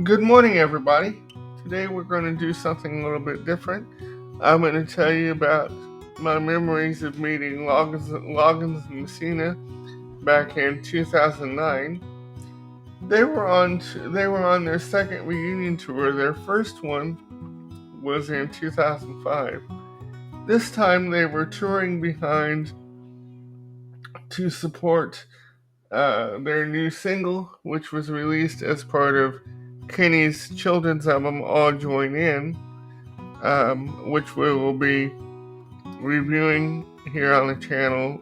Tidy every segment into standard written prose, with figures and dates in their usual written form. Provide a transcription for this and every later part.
Good morning, everybody. Today we're going to do something a little bit different. I'm going to tell you about my memories of meeting Loggins and Messina back in 2009. They were on their second reunion tour. Their first one was in 2005. This time they were touring behind to support their new single, which was released as part of Kenny's children's album All Join In, which we will be reviewing here on the channel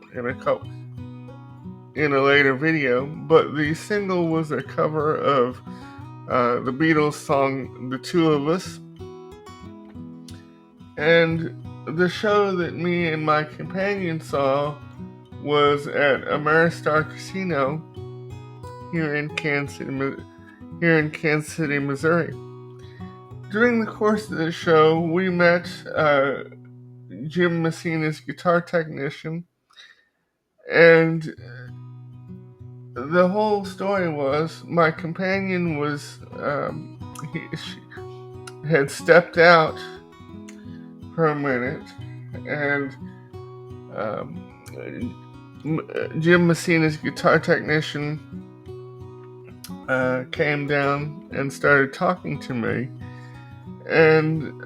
in a later video. But the single was a cover of the Beatles song "The Two of Us," and the show that me and my companion saw was at Ameristar Casino here in Kansas City, Missouri. During the course of the show, we met Jim Messina's guitar technician, and the whole story was my companion she had stepped out for a minute, and Jim Messina's guitar technician came down and started talking to me. And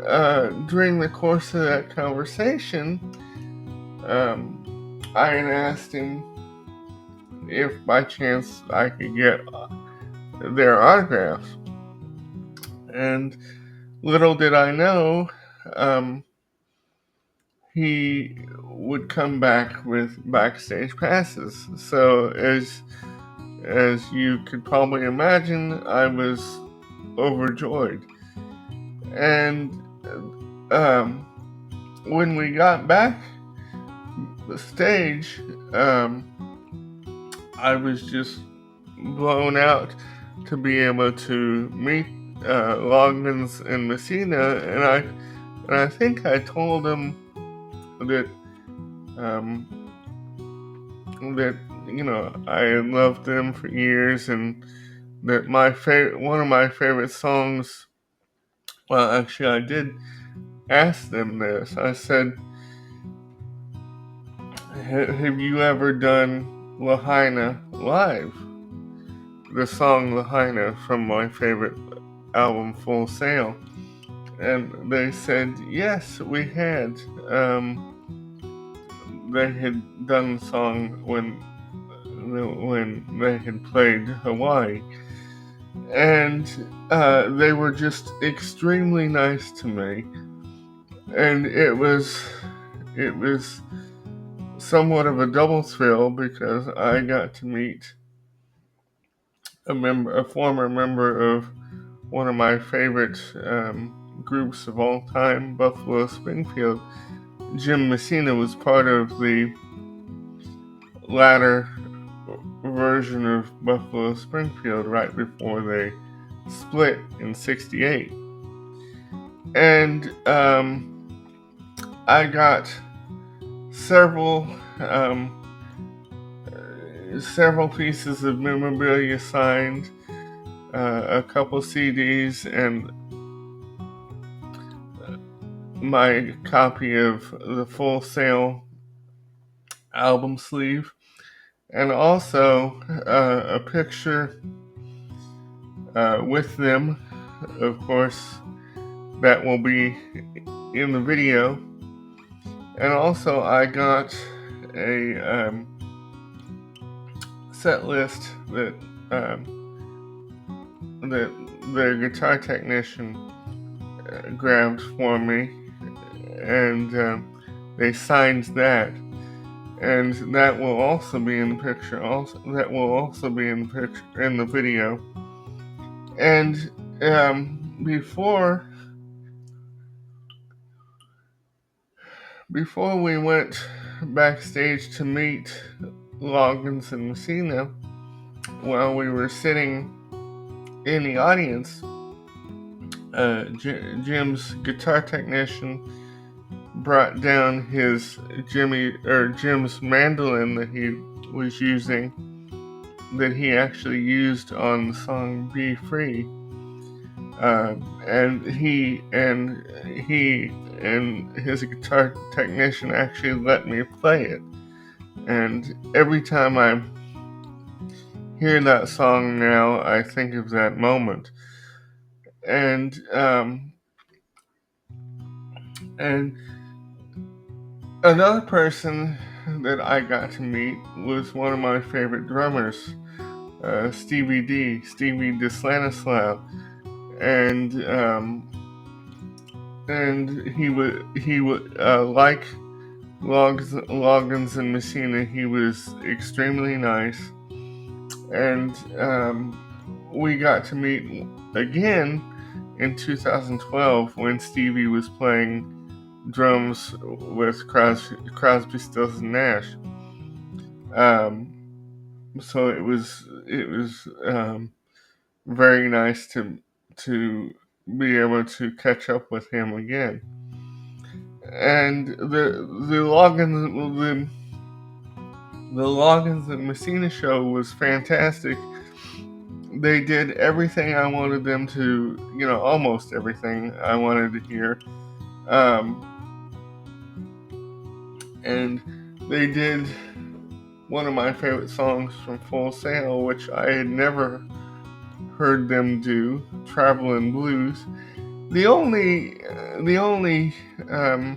during the course of that conversation, I had asked him if by chance I could get their autographs. And little did I know, he would come back with backstage passes. So as you could probably imagine, I was overjoyed. And when we got back the stage, I was just blown out to be able to meet Loggins and Messina, and I think I told them that that I had loved them for years, and that one of my favorite songs. Well, actually, I did ask them this. I said, "Have you ever done Lahaina live?" The song Lahaina from my favorite album, Full Sail. And they said, yes, we had. They had done the song when they had played Hawaii. And they were just extremely nice to me. And it was somewhat of a double thrill because I got to meet a former member of one of my favorite groups of all time, Buffalo Springfield. Jim Messina was part of the latter version of Buffalo Springfield right before they split in '68. And I got several pieces of memorabilia signed, a couple CDs, and my copy of the Full Sail album sleeve, and also a picture with them, of course, that will be in the video. And also I got a set list that the guitar technician grabbed for me, and they signed that, and that will also be in the picture. That will also be in the picture in the video. And before we went backstage to meet Loggins and Messina, while we were sitting in the audience, Jim's guitar technician brought down Jim's mandolin that he was using, that he actually used on the song "Be Free," uh, and he and his guitar technician actually let me play it. And every time I hear that song now, I think of that moment. And and another person that I got to meet was one of my favorite drummers, Stevie DeSlanislaw, and he would like Loggins and Messina. He was extremely nice, and we got to meet again in 2012 when Stevie was playing drums with Crosby, Stills and Nash. Um, so it was very nice to be able to catch up with him again. And the Loggins and Messina show was fantastic. They did everything I wanted them to, almost everything I wanted to hear. Um, and they did one of my favorite songs from Full Sail, which I had never heard them do, "Travelin' Blues." The only, the only, the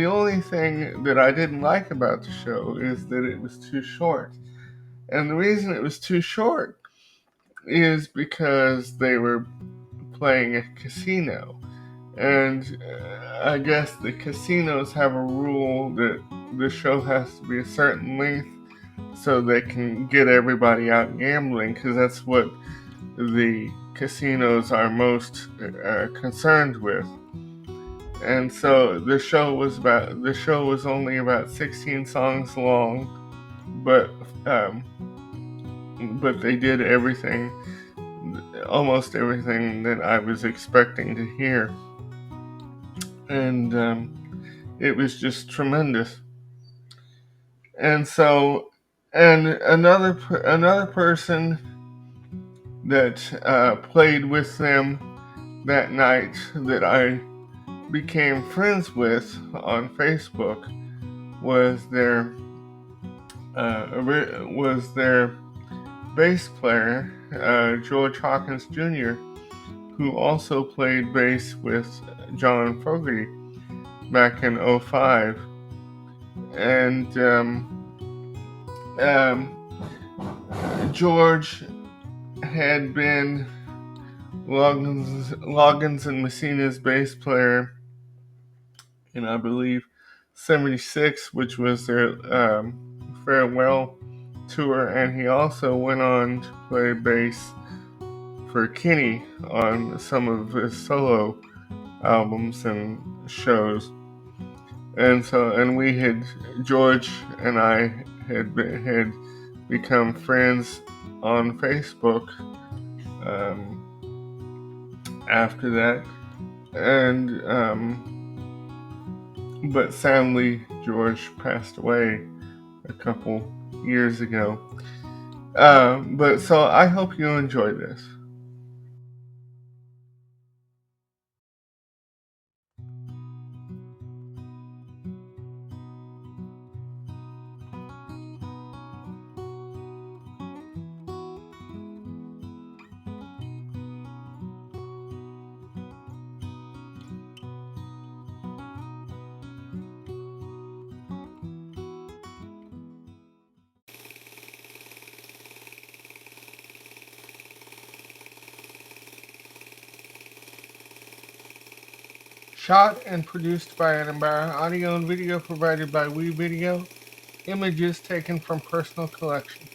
only thing that I didn't like about the show is that it was too short. And the reason it was too short is because they were playing a casino. And I guess the casinos have a rule that the show has to be a certain length so they can get everybody out gambling, because that's what the casinos are most concerned with. And so the show was only about 16 songs long, but um, but they did everything, almost everything that I was expecting to hear, and it was just tremendous. And so, and another person that played with them that night that I became friends with on Facebook was their bass player, George Hawkins Jr., who also played bass with John Fogerty back in '05. And George had been Loggins and Messina's bass player in, I believe, '76, which was their farewell tour, and he also went on to play bass for Kenny on some of his solo albums and shows. And George and I had become friends on Facebook after that, and but sadly George passed away a couple years ago. But so I hope you enjoy this. Shot and produced by Edinburgh, audio and video provided by WeVideo, images taken from personal collection.